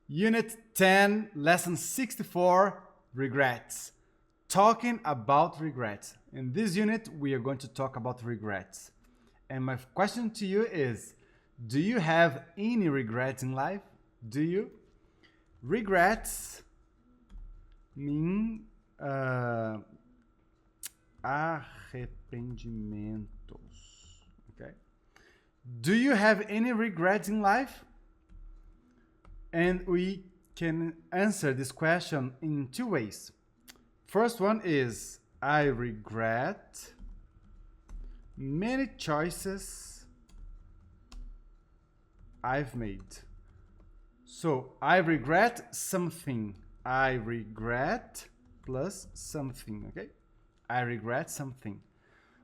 Unit 10, Lesson 64, Regrets. Talking about regrets. In this unit, we are going to talk about regrets. And my question to you is, do you have any regrets in life? Do you? Regrets mean arrependimentos. Okay? Do you have any regrets in life? And we can answer this question in two ways. First one is, I regret many choices I've made. So, I regret something. I regret plus something, okay? I regret something.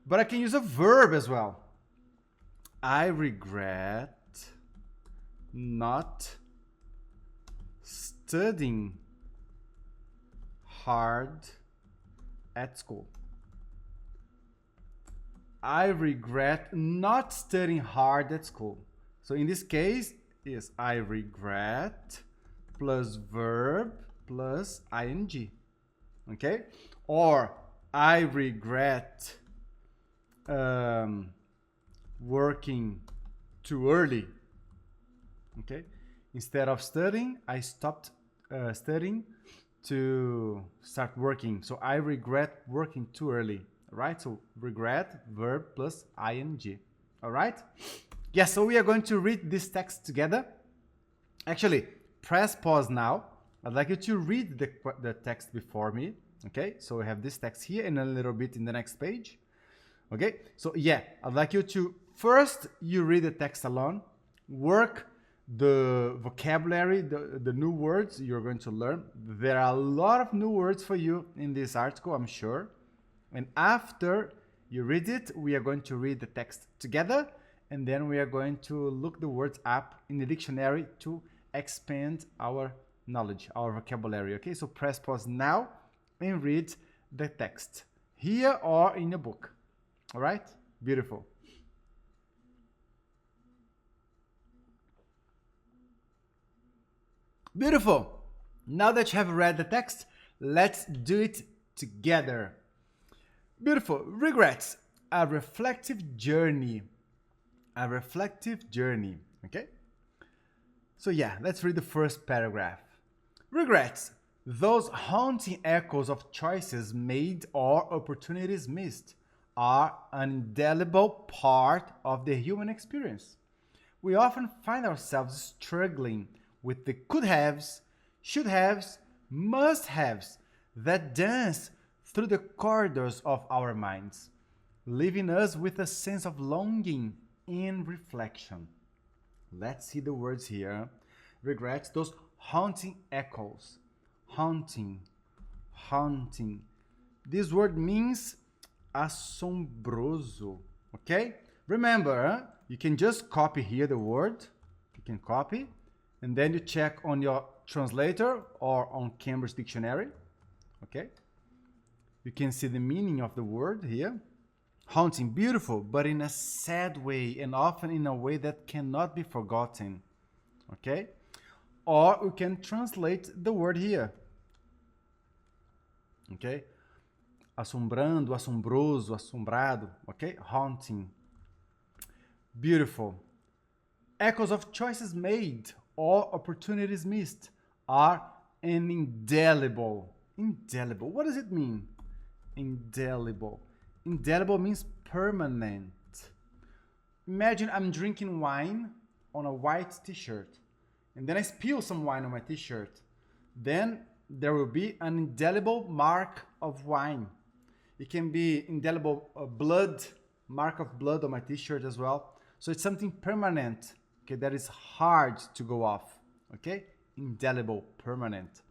But I can use a verb as well. I regret not studying hard at school. I regret not studying hard at school. So in this case, is I regret plus verb plus ing. Okay? Or I regret working too early. Okay? Instead of studying, I stopped studying to start working. So I regret working too early. Right? So regret, verb plus ing. All right? Yes, so we are going to read this text together. Actually, press pause now. I'd like you to read the text before me. Okay? So we have this text here and a little bit in the next page. Okay? So yeah, I'd like you to first you read the text alone, work the vocabulary, the new words you're going to learn. There are a lot of new words for you in this article, I'm sure. And after you read it, we are going to read the text together, and then we are going to look the words up in the dictionary to expand our knowledge, our vocabulary. Okay, so press pause now and read the text here or in your book. All right, beautiful. Beautiful. Now that you have read the text, let's do it together. Beautiful. Regrets. A reflective journey. A reflective journey. Okay? So yeah, let's read the first paragraph. Regrets. Those haunting echoes of choices made or opportunities missed are an indelible part of the human experience. We often find ourselves struggling with the could-haves, should-haves, must-haves that dance through the corridors of our minds, leaving us with a sense of longing and reflection. Let's see the words here. Regrets, those haunting echoes. Haunting, haunting. This word means assombroso, okay? Remember, you can just copy here the word. You can copy, and then you check on your translator or on Cambridge Dictionary, okay? You can see the meaning of the word here. Haunting, beautiful, but in a sad way and often in a way that cannot be forgotten, okay? Or we can translate the word here, okay? Assombrando, assombroso, assombrado, okay? Haunting. Beautiful. Echoes of choices made or opportunities missed are an indelible. Indelible. What does it mean? Indelible. Indelible means permanent. Imagine I'm drinking wine on a white t-shirt, and then I spill some wine on my t-shirt. Then there will be an indelible mark of wine. It can be indelible blood, mark of blood on my t-shirt as well. So it's something permanent, okay, that is hard to go off, okay? Indelible, permanent.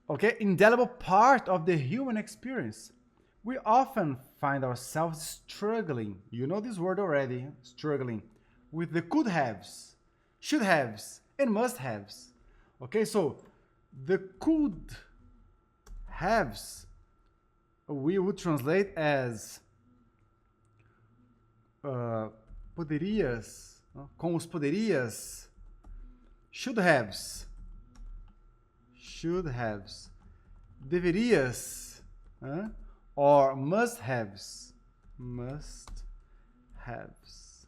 Okay, indelible part of the human experience. We often find ourselves struggling, you know this word already, struggling, with the could-haves, should-haves, and must-haves. Okay, so the could-haves we would translate as poderias, com os poderias, should haves. Should haves. Deverias, or must haves. Must haves.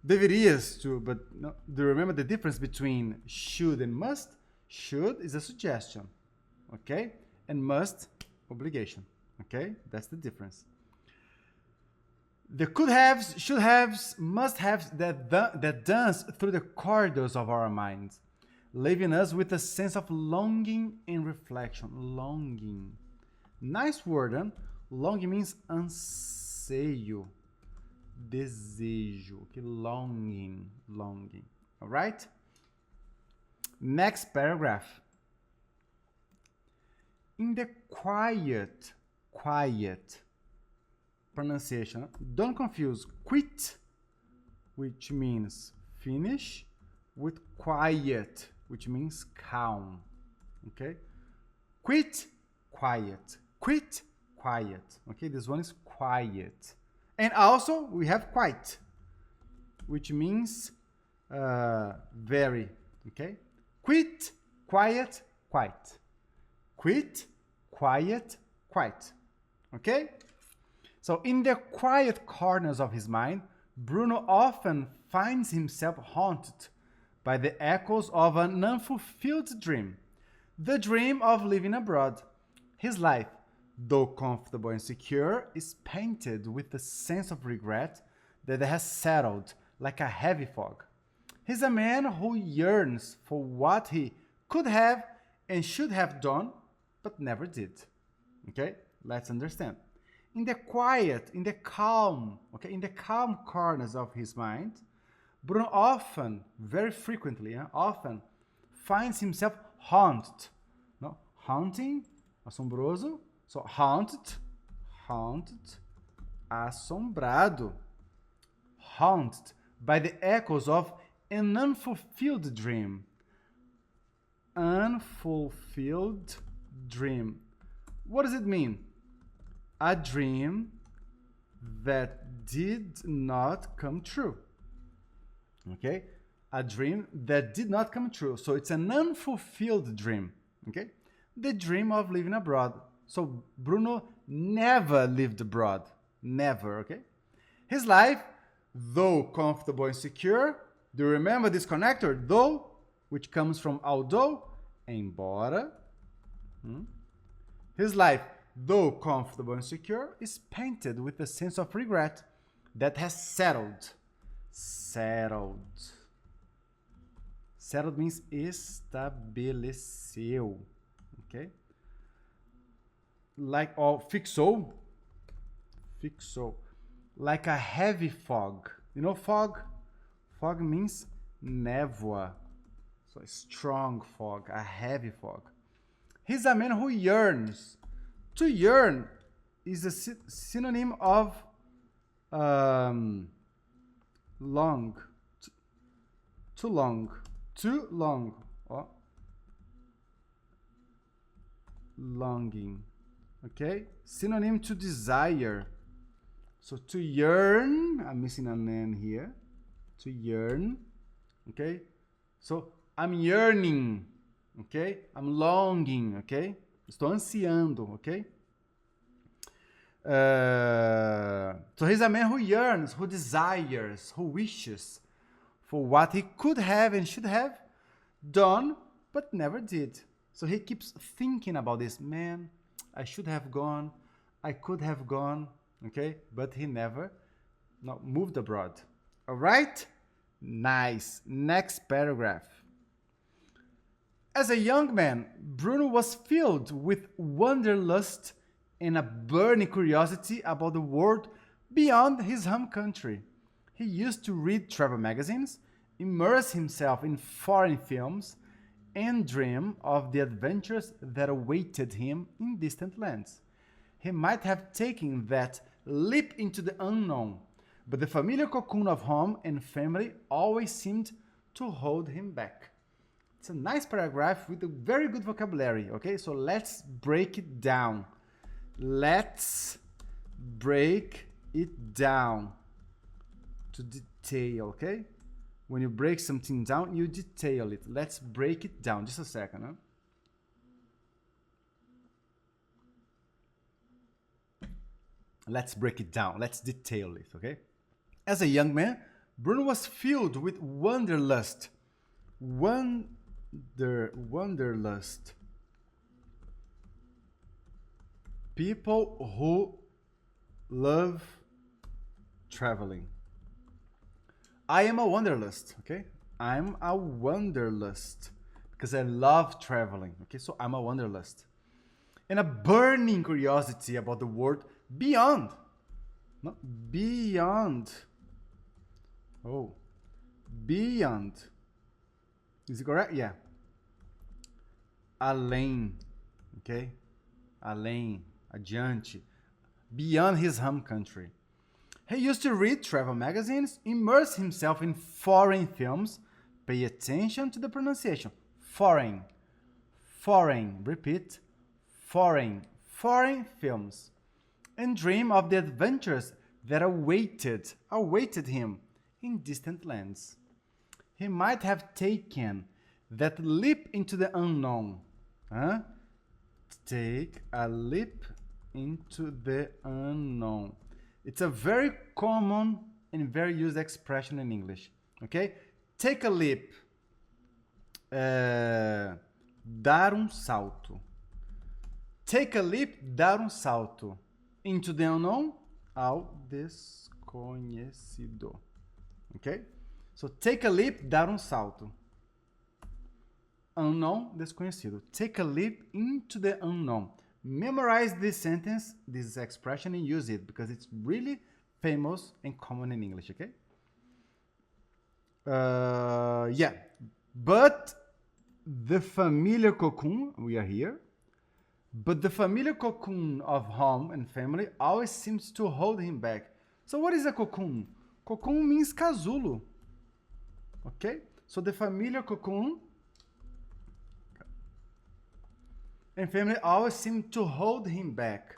Deverias too, but no, do you remember the difference between should and must? Should is a suggestion, okay? And must, obligation, okay? That's the difference. The could haves, should haves, must haves that dance through the corridors of our minds, leaving us with a sense of longing and reflection. Longing. Nice word, huh? Longing means anseio, desejo, okay? Longing, longing. All right? Next paragraph. In the quiet pronunciation, don't confuse quit, which means finish, with quiet, which means calm. Okay? Quit, quiet. Quit, quiet. Okay, this one is quiet. And also we have quite, which means very. Okay? Quit, quiet, quite. Quit, quiet, quite. Okay? So in the quiet corners of his mind, Bruno often finds himself haunted by the echoes of an unfulfilled dream, the dream of living abroad. His life, though comfortable and secure, is painted with a sense of regret that has settled like a heavy fog. He's a man who yearns for what he could have and should have done, but never did. Okay, let's understand. In the quiet, in the calm corners of his mind, Bruno often, very frequently, often finds himself haunted. No? Haunting, assombroso. So haunted, assombrado. Haunted by the echoes of an unfulfilled dream. Unfulfilled dream. What does it mean? A dream that did not come true. Okay? A dream that did not come true. So it's an unfulfilled dream. Okay? The dream of living abroad. So Bruno never lived abroad. Never, okay? His life, though comfortable and secure, do you remember this connector? Though, which comes from although, embora. His life, though comfortable and secure, is painted with a sense of regret that has settled. Settled. Settled means estabeleceu. Okay? Like, or fixou. Fixou. Like a heavy fog. You know fog? Fog means névoa. So a strong fog, a heavy fog. He's a man who yearns. To yearn is a synonym of long. Too long. Too long. Or longing. Okay? Synonym to desire. So to yearn, I'm missing an N here. To yearn. Okay? So I'm yearning. Okay? I'm longing. Okay? Estou ansiando, okay? So he's a man who yearns, who desires, who wishes for what he could have and should have done, but never did. So he keeps thinking about this. Man, I should have gone, I could have gone, okay? But he never moved abroad. All right? Nice. Next paragraph. As a young man, Bruno was filled with wanderlust and a burning curiosity about the world beyond his home country. He used to read travel magazines, immerse himself in foreign films, and dream of the adventures that awaited him in distant lands. He might have taken that leap into the unknown, but the familiar cocoon of home and family always seemed to hold him back. It's a nice paragraph with a very good vocabulary, okay? So let's break it down. Let's break it down to detail, okay? When you break something down, you detail it. Let's break it down. Just a second, huh? Let's break it down. Let's detail it, okay? As a young man, Bruno was filled with wanderlust. Wanderlust. People who love traveling. I am a wanderlust, okay? I'm a wanderlust because I love traveling, okay? So I'm a wanderlust. And a burning curiosity about the world beyond. Not beyond. Oh, beyond. Is it correct? Yeah. Além, okay? Além, adiante. Beyond his home country. He used to read travel magazines, immerse himself in foreign films, pay attention to the pronunciation. Foreign, foreign, repeat, foreign films, and dream of the adventures that awaited him in distant lands. He might have taken that leap into the unknown. Huh? Take a leap into the unknown. It's a very common and very used expression in English. Okay? Take a leap. Dar salto. Take a leap, dar salto. Into the unknown, ao desconhecido. Okay? So take a leap, dar salto. Unknown, desconhecido. Take a leap into the unknown. Memorize this sentence, this expression, and use it because it's really famous and common in English, okay? Yeah. But the familiar cocoon, we are here, but the familiar cocoon of home and family always seems to hold him back. So what is a cocoon? Cocoon means casulo, okay? So the familiar cocoon and family always seem to hold him back.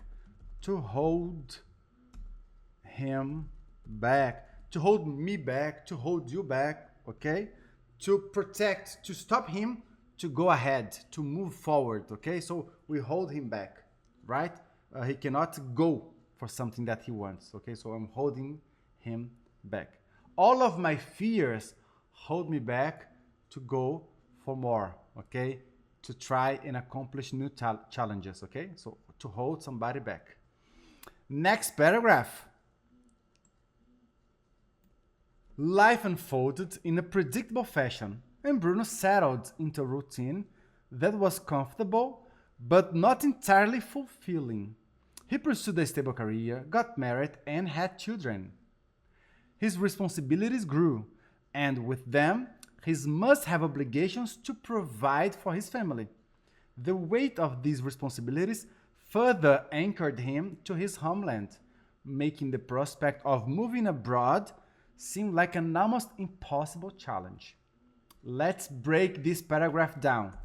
To hold him back. To hold me back. To hold you back. Okay? To protect. To stop him to go ahead. To move forward. Okay? So we hold him back. Right? He cannot go for something that he wants. Okay? So I'm holding him back. All of my fears hold me back to go for more. Okay? To try and accomplish new challenges, okay? So to hold somebody back. Next paragraph. Life unfolded in a predictable fashion, and Bruno settled into a routine that was comfortable but not entirely fulfilling. He pursued a stable career, got married, and had children. His responsibilities grew, and with them, his must-have obligations to provide for his family. The weight of these responsibilities further anchored him to his homeland, making the prospect of moving abroad seem like an almost impossible challenge. Let's break this paragraph down.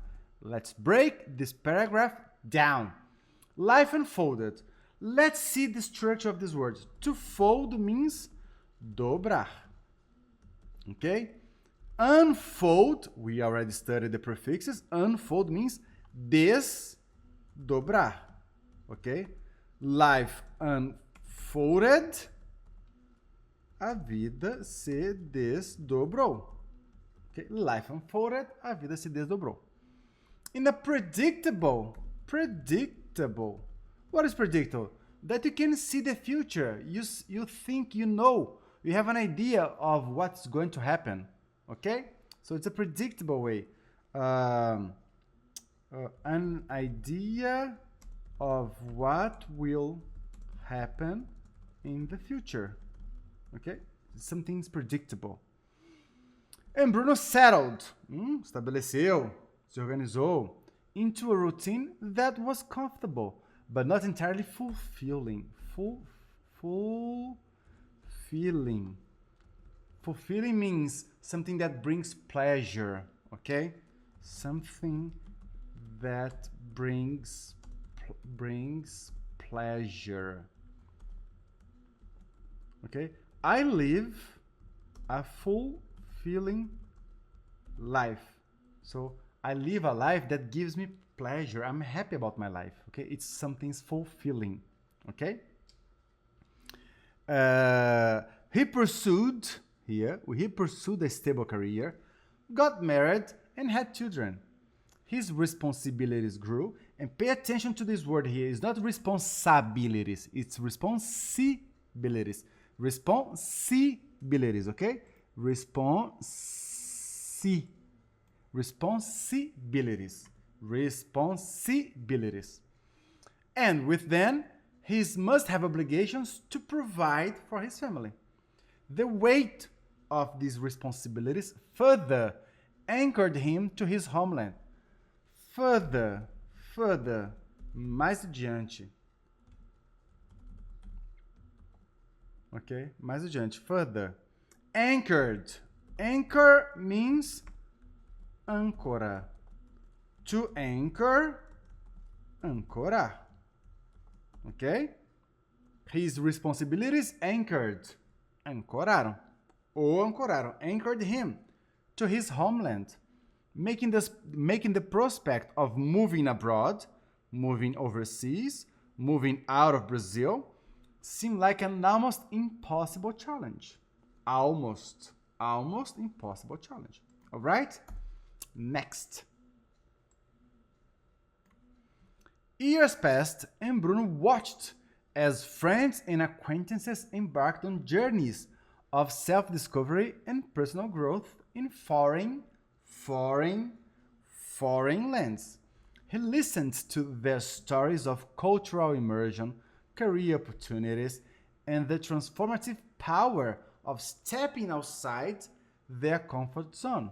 Life unfolded. Let's see the structure of these words. To fold means dobrar. Okay? Unfold, we already studied the prefixes. Unfold means desdobrar. Okay? Life unfolded, a vida se desdobrou. Okay? Life unfolded, a vida se desdobrou. In a predictable. What is predictable? That you can see the future. You think you know. You have an idea of what's going to happen. Okay? So it's a predictable way. An idea of what will happen in the future. Okay? Something's predictable. And Bruno settled, estabeleceu, se organizou, into a routine that was comfortable, but not entirely fulfilling. Fulfilling. Fulfilling means something that brings pleasure, okay? Something that brings pleasure. Okay? I live a fulfilling fulfilling life. So I live a life that gives me pleasure. I'm happy about my life. Okay, it's something's fulfilling. Okay. He pursued a stable career, got married, and had children. His responsibilities grew. And pay attention to this word here. It's not responsibilities. It's responsibilities. Responsibilities, okay? Responsibilities. Responsibilities. And with them, he must have obligations to provide for his family. The weight of these responsibilities further anchored him to his homeland. Further, mais adiante. Ok? Mais adiante, further. Anchored. Anchor means âncora. To anchor, ancorar. Ok? His responsibilities anchored. Ancoraram. Ou ancoraram. Anchored him to his homeland. Making the prospect of moving abroad, moving overseas, moving out of Brazil, seem like an almost impossible challenge. Almost impossible challenge. All right? Next. Years passed and Bruno watched as friends and acquaintances embarked on journeys of self-discovery and personal growth in foreign lands. He listened to their stories of cultural immersion, career opportunities, and the transformative power of stepping outside their comfort zone.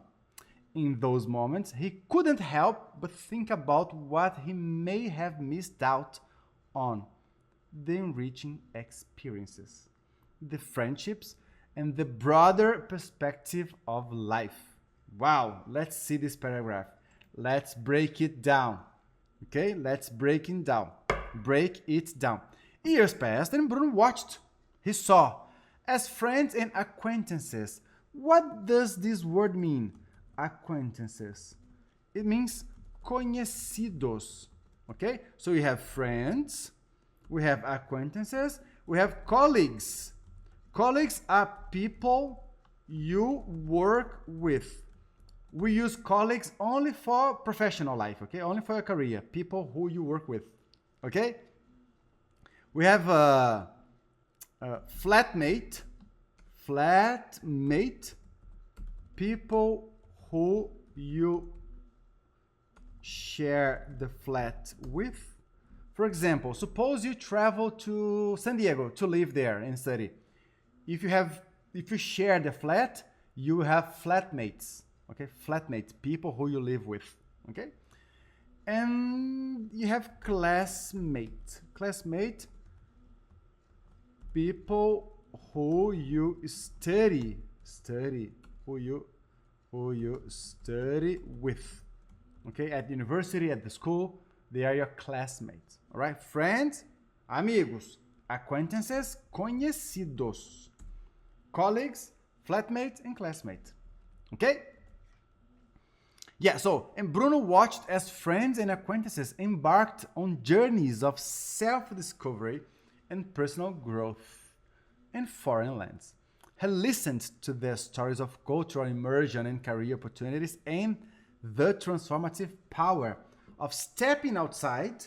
In those moments, he couldn't help but think about what he may have missed out on: the enriching experiences, the friendships, and the broader perspective of life. Wow, let's see this paragraph. Let's break it down. Okay, let's break it down. Break it down. Years passed and Bruno watched. He saw. As friends and acquaintances. What does this word mean? Acquaintances. It means conhecidos. Okay, so we have friends, we have acquaintances, we have colleagues. Colleagues are people you work with. We use colleagues only for professional life, okay? Only for your career, people who you work with, okay? We have a flatmate, people who you share the flat with. For example, suppose you travel to San Diego to live there and study. If you share the flat, you have flatmates. Okay, flatmates, people who you live with. Okay, and you have classmate, people who you study, who you study with. Okay, at the university, at the school, they are your classmates. All right, friends, amigos, acquaintances, conhecidos, colleagues, flatmates, and classmates. Okay. Yeah, so, and Bruno watched as friends and acquaintances embarked on journeys of self-discovery and personal growth in foreign lands. He listened to their stories of cultural immersion and career opportunities and the transformative power of stepping outside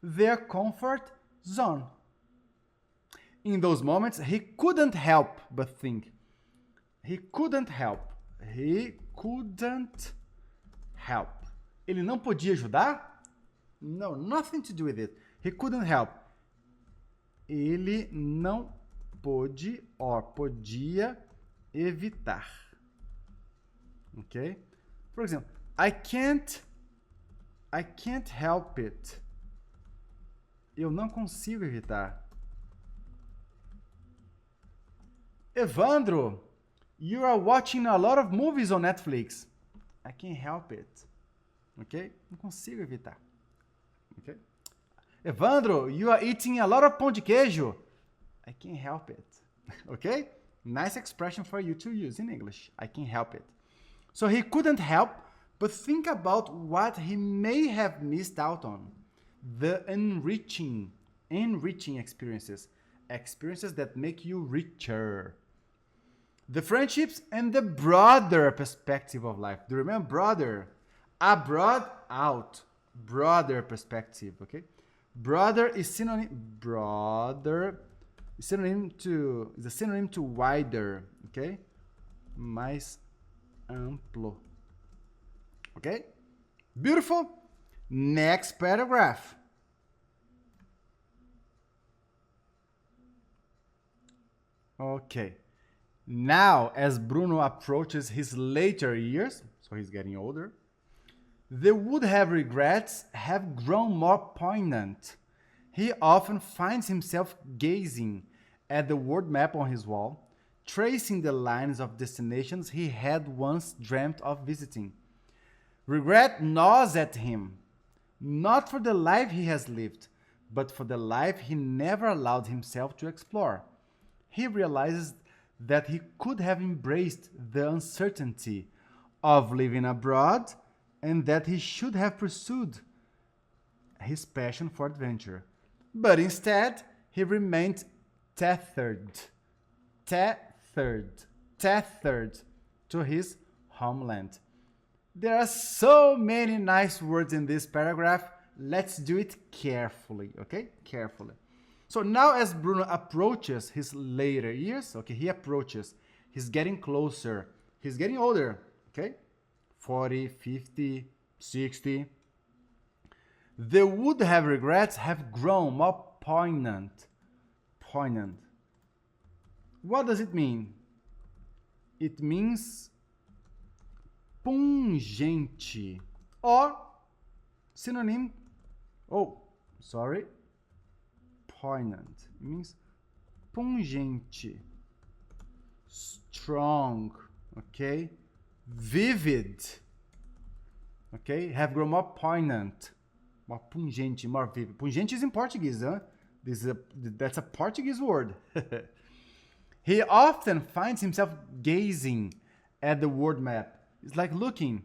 their comfort zone. In those moments, he couldn't help but think. He couldn't help. Ele não podia ajudar? No, nothing to do with it. He couldn't help. Ele não pôde or podia evitar. Okay? For example, I can't help it. Eu não consigo evitar. Evandro, you are watching a lot of movies on Netflix. I can't help it. Ok? Não consigo evitar. Ok? Evandro, you are eating a lot of pão de queijo. I can't help it. Ok? Nice expression for you to use in English. I can help it. So he couldn't help but think about what he may have missed out on. The enriching experiences. Experiences that make you richer. The friendships and the broader perspective of life. Do you remember broader? Abroad, out. Broader perspective, okay? Broader is synonym. Broader is a synonym to wider, okay? Mais amplo. Okay? Beautiful. Next paragraph. Okay. Now, as Bruno approaches his later years, so he's getting older, the would-have regrets have grown more poignant. He often finds himself gazing at the word map on his wall, tracing the lines of destinations he had once dreamt of visiting. Regret gnaws at him, not for the life he has lived, but for the life he never allowed himself to explore. He realizes that he could have embraced the uncertainty of living abroad and that he should have pursued his passion for adventure. But instead, he remained tethered to his homeland. There are so many nice words in this paragraph. Let's do it carefully, okay? Carefully. So now as Bruno approaches his later years, okay, he's getting closer, he's getting older, okay? 40, 50, 60. The would-have regrets have grown more poignant. Poignant. What does it mean? It means pungente, or synonym, poignant. It means pungente, strong, okay, vivid, okay, have grown more poignant, more pungente, more vivid. Pungente is in Portuguese, huh? That's a Portuguese word. He often finds himself gazing at the word map. It's like looking.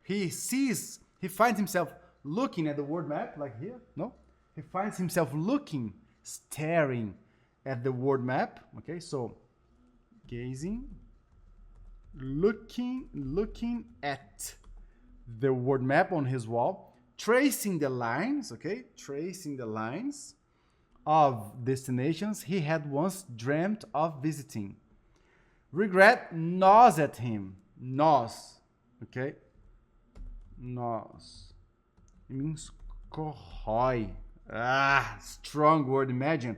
He finds himself looking at the word map, like here, no? He finds himself looking, staring at the word map, okay? So, gazing, looking at the word map on his wall, tracing the lines, okay? Tracing the lines of destinations he had once dreamt of visiting. Regret gnaws at him. Gnaws, okay? Gnaws. It means corrói. Strong word, imagine.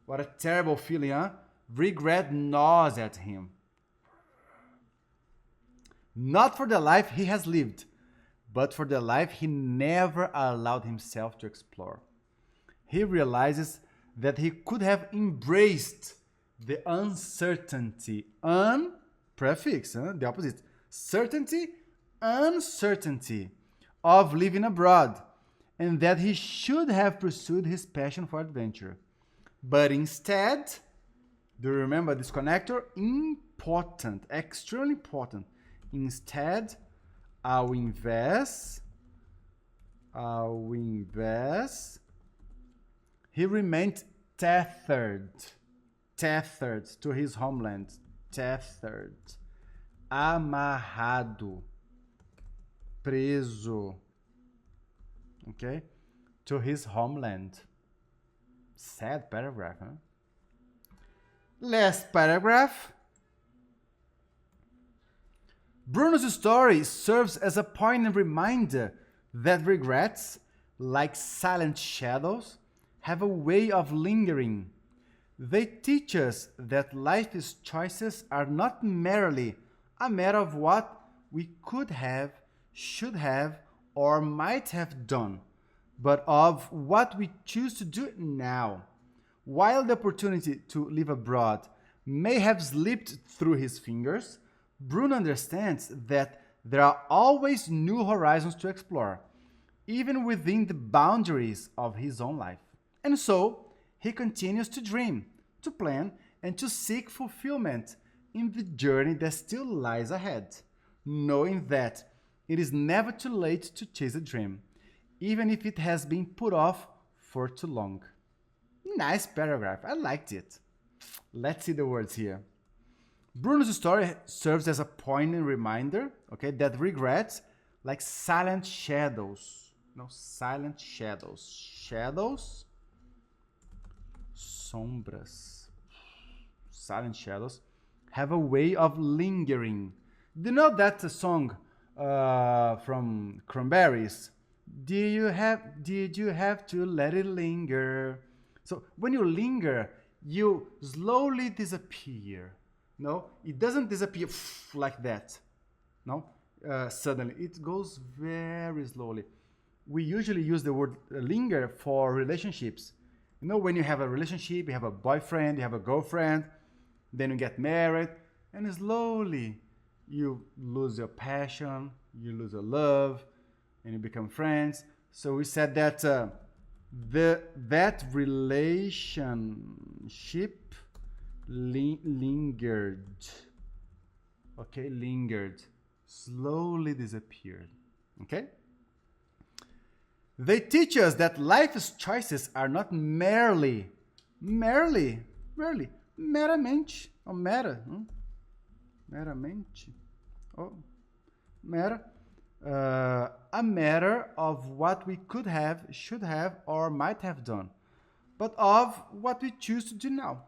What a terrible feeling, huh? Regret gnaws at him. Not for the life he has lived, but for the life he never allowed himself to explore. He realizes that he could have embraced the uncertainty, prefix, the opposite, certainty, uncertainty of living abroad, and that he should have pursued his passion for adventure. But instead, do you remember this connector? Important, extremely important. Instead, ao invés, he remained tethered to his homeland. Tethered. Amarrado. Preso. Okay? To his homeland. Sad paragraph, huh? Last paragraph. Bruno's story serves as a poignant reminder that regrets, like silent shadows, have a way of lingering. They teach us that life's choices are not merely a matter of what we could have, should have, or might have done, but of what we choose to do now. While the opportunity to live abroad may have slipped through his fingers, Bruno understands that there are always new horizons to explore, even within the boundaries of his own life. And so, he continues to dream, to plan, and to seek fulfillment in the journey that still lies ahead, knowing that it is never too late to chase a dream, even if it has been put off for too long. Nice paragraph, I liked it. Let's see the words here. Bruno's story serves as a poignant reminder, okay, that regrets, like silent shadows, silent shadows, sombras, silent shadows, have a way of lingering. Do you know that song from Cranberries? Did you have to let it linger? So when you linger, you slowly disappear. No, it doesn't disappear like that. No, suddenly it goes very slowly. We usually use the word linger for relationships. You know, when you have a relationship, you have a boyfriend, you have a girlfriend, then you get married, and slowly you lose your passion, you lose your love, and you become friends. So we said that that relationship lingered, okay, lingered, slowly disappeared, okay? They teach us that life's choices are not meramente, or a matter of what we could have, should have, or might have done, but of what we choose to do now.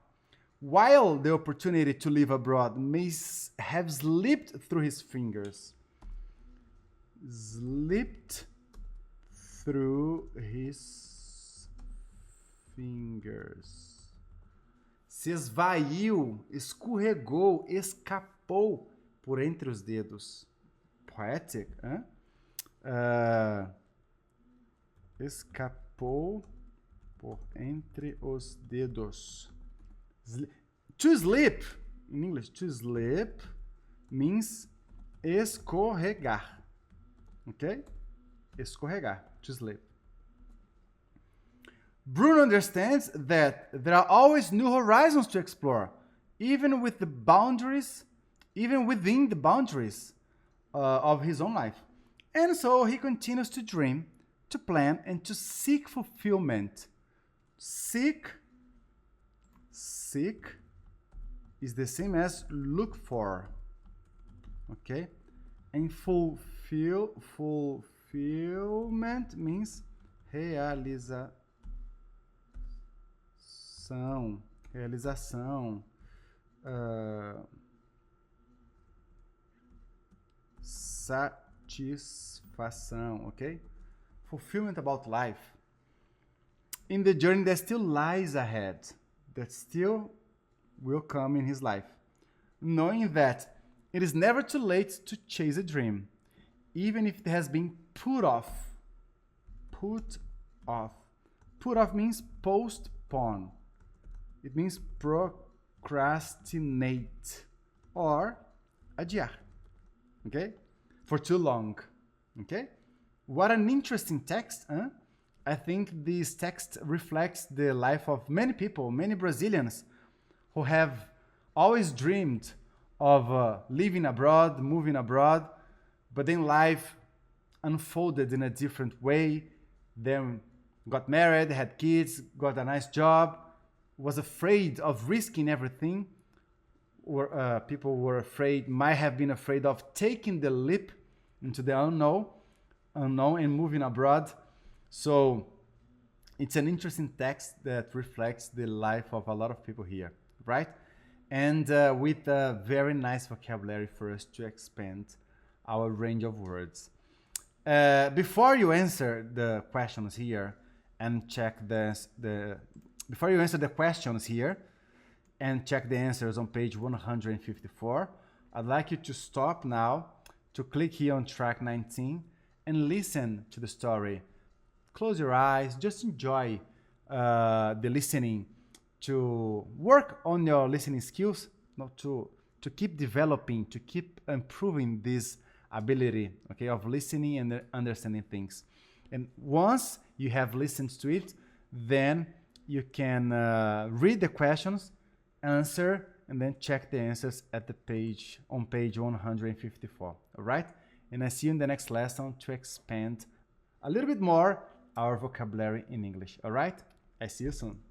While the opportunity to live abroad may have slipped through his fingers, se esvaiu, escorregou, escapou por entre os dedos. Poetic, hein? Escapou por entre os dedos. To slip, in English, to slip means escorregar. Okay? Escorregar, to slip. Bruno understands that there are always new horizons to explore, even within the boundaries of his own life. And so he continues to dream, to plan, and to seek fulfillment. Seek is the same as look for, okay? And fulfillment means realização, satisfação, okay? Fulfillment about life. In the journey that still lies ahead, that still will come in his life. Knowing that it is never too late to chase a dream, even if it has been put off. Put off. Put off means postpone. It means procrastinate or adiar. Okay? For too long. Okay? What an interesting text, huh? I think this text reflects the life of many people, many Brazilians who have always dreamed of living abroad, moving abroad, but then life unfolded in a different way. Then got married, had kids, got a nice job, was afraid of risking everything. Or people were afraid, might have been afraid of taking the leap into the unknown and moving abroad. So it's an interesting text that reflects the life of a lot of people here, right? And with a very nice vocabulary for us to expand our range of words. Before you answer the questions here and check before you answer the questions here and check the answers on page 154, I'd like you to stop now, to click here on track 19 and listen to the story. Close your eyes, just enjoy the listening, to work on your listening skills, to keep developing, to keep improving this ability, okay, of listening and understanding things. And once you have listened to it, then you can read the questions, answer, and then check the answers at the page on page 154. All right? And I see you in the next lesson to expand a little bit more our vocabulary in English. All right? I see you soon.